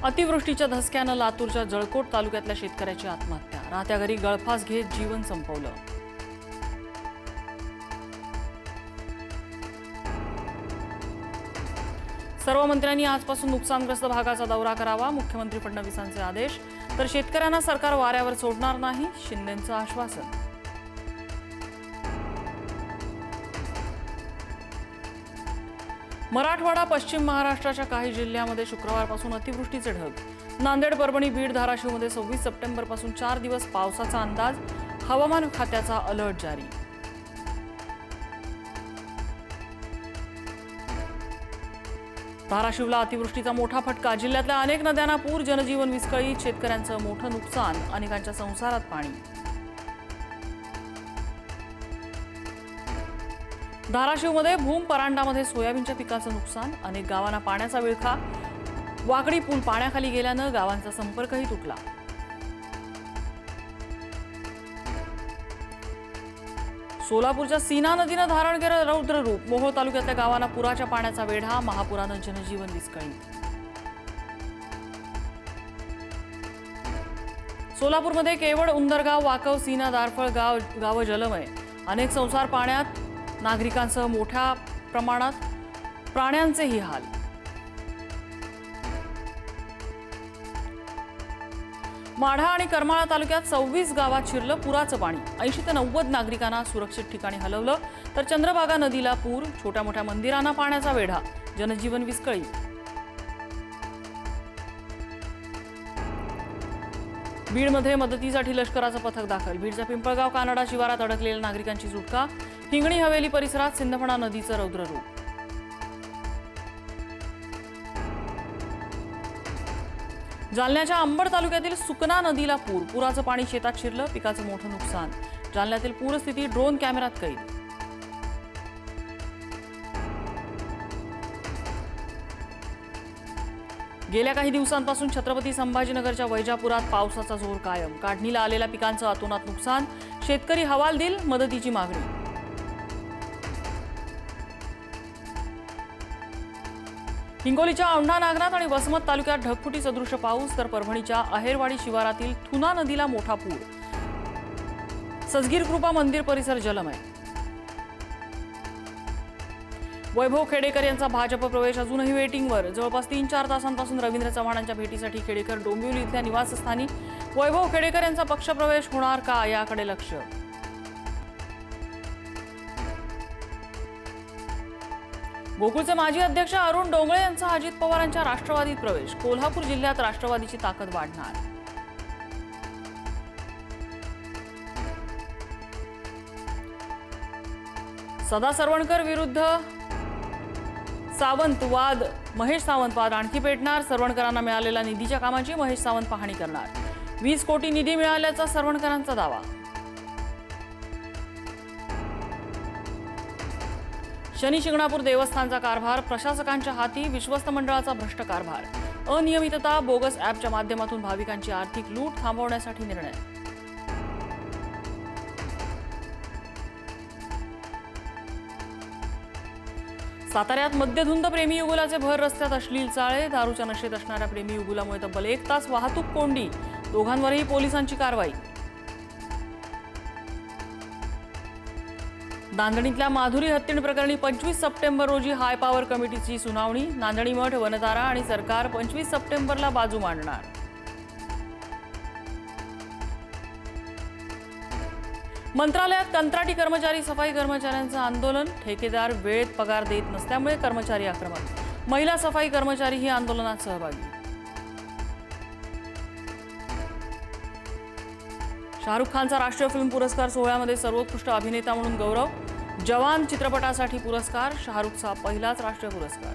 अतिवृष्टीच्या धसक्यानं लातूरच्या जळकोट तालुक्यातल्या शेतकऱ्याची आत्महत्या। राहत्या घरी गळफास घेत जीवन संपवलं। सर्व मंत्र्यांनी आजपासून नुकसानग्रस्त भागाचा दौरा करावा, मुख्यमंत्री फडणवीसांचे आदेश। तर शेतकऱ्यांना सरकार वाऱ्यावर सोडणार नाही, शिंदेंचं आश्वासन। मराठवाडा, पश्चिम महाराष्ट्राच्या काही जिल्ह्यांमध्ये शुक्रवारपासून अतिवृष्टीचे ढग। नांदेड, परभणी, बीड, धाराशिवमध्ये 26 सप्टेंबरपासून 4 दिवस पावसाचा अंदाज। हवामान खात्याचा अलर्ट जारी। धाराशिवला अतिवृष्टीचा मोठा फटका। जिल्ह्यातल्या अनेक नद्यांना पूर, जनजीवन विस्कळीत। शेतकऱ्यांचं मोठं नुकसान, अनेकांच्या संसारात पाणी। धाराशिवमध्ये भूम परांडामध्ये सोयाबीनच्या पिकाचं नुकसान। अनेक गावांना पाण्याचा विळखा। वाकडी पूल पाण्याखाली गेल्यानं गावांचा संपर्कही तुटला। सोलापूरच्या सीना नदीनं धारण केलं रौद्र रूप। मोहोळ तालुक्यातल्या गावांना पुराच्या पाण्याचा वेढा। महापुरानं जनजीवन विस्कळीत। सोलापूरमध्ये केवळ, उंदरगाव, वाकव, सीना, दारफळ गावं जलमय। अनेक संसार पाण्यात। नागरिकांसह मोठ्या प्रमाणात प्राण्यांचेही हाल। माढा आणि करमाळा तालुक्यात 26 गावात शिरलं पुराचं पाणी। 80 ते 90 नागरिकांना सुरक्षित ठिकाणी हलवलं। तर चंद्रभागा नदीला पूर। छोट्या मोठ्या मंदिरांना पाण्याचा वेढा। जनजीवन विस्कळीत। बीडमध्ये मदतीसाठी लष्कराचं पथक दाखल। बीडच्या पिंपळगाव कानडा शिवारात अडकलेल्या नागरिकांची सुटका। हिंगणी हवेली परिसरात सिंदफणा नदीचं रौद्र रूप। जालन्याच्या अंबड तालुक्यातील सुकना नदीला पूर। पुराचं पाणी शेतात शिरलं। पिकाचं मोठं नुकसान। जालन्यातील पूरस्थिती ड्रोन कॅमेऱ्यात कैद। गेल्या काही दिवसांपासून छत्रपती संभाजीनगरच्या वैजापुरात पावसाचा जोर कायम। काढणीला आलेल्या पिकांचं अतोनात नुकसान। शेतकरी हवालदिल, मदतीची मागणी। हिंगोलीच्या औंढा नागनाथ आणि वसमत तालुक्यात ढगफुटी सदृश पाऊस। तर परभणीच्या अहेरवाडी शिवारातील थुना नदीला मोठा पूर। सजगीर कृपा मंदिर परिसर जलमय। वैभव खेडेकर यांचा भाजप प्रवेश अजूनही वेटिंगवर। जवळपास 3-4 तासांपासून रवींद्र चव्हाणांच्या भेटीसाठी खेडेकर डोंबिवली इथल्या निवासस्थानी। वैभव खेडेकर यांचा पक्षप्रवेश होणार का, याकडे लक्ष। गोकुळचे माजी अध्यक्ष अरुण डोंगळे यांचा अजित पवारांच्या राष्ट्रवादीत प्रवेश। कोल्हापूर जिल्ह्यात राष्ट्रवादीची ताकद वाढणार। सदा सरवणकर विरुद्ध सावंत वाद। महेश सावंत वाद आणखी पेटणार। सरवणकरांना मिळालेल्या निधीच्या कामाची महेश सावंत पाहणी करणार। 20 कोटी निधी मिळाल्याचा सरवणकरांचा दावा। शनी शिंगणापूर देवस्थानचा कारभार प्रशासकांच्या हाती। विश्वस्त मंडळाचा भ्रष्ट कारभार। अनियमितता, बोगस ॲपच्या माध्यमातून भाविकांची आर्थिक लूट थांबवण्यासाठी निर्णय। साताऱ्यात मद्यधुंद प्रेमी युगुलाचे भर रस्त्यात अश्लील चाळे। दारूच्या नशेत असणाऱ्या प्रेमी युगुलामुळे तब्बल 1 तास वाहतूक कोंडी। दोघांवरही पोलिसांची कारवाई। नांदणीतल्या माधुरी हत्तीण प्रकरणी 25 सप्टेंबर रोजी हाय पॉवर कमिटीची सुनावणी। नांदणी मठ, वनतारा आणि सरकार 25 सप्टेंबरला बाजू मांडणार। मंत्रालयात कंत्राटी कर्मचारी, सफाई कर्मचाऱ्यांचं आंदोलन। ठेकेदार वेळेत पगार देत नसल्यामुळे कर्मचारी आक्रमक। महिला सफाई कर्मचारीही आंदोलनात सहभागी। शाहरुख खानचा राष्ट्रीय फिल्म पुरस्कार सोहळ्यामध्ये सर्वोत्कृष्ट अभिनेता म्हणून गौरव। जवान चित्रपटासाठी पुरस्कार। शाहरुखचा पहिलाच राष्ट्रीय पुरस्कार।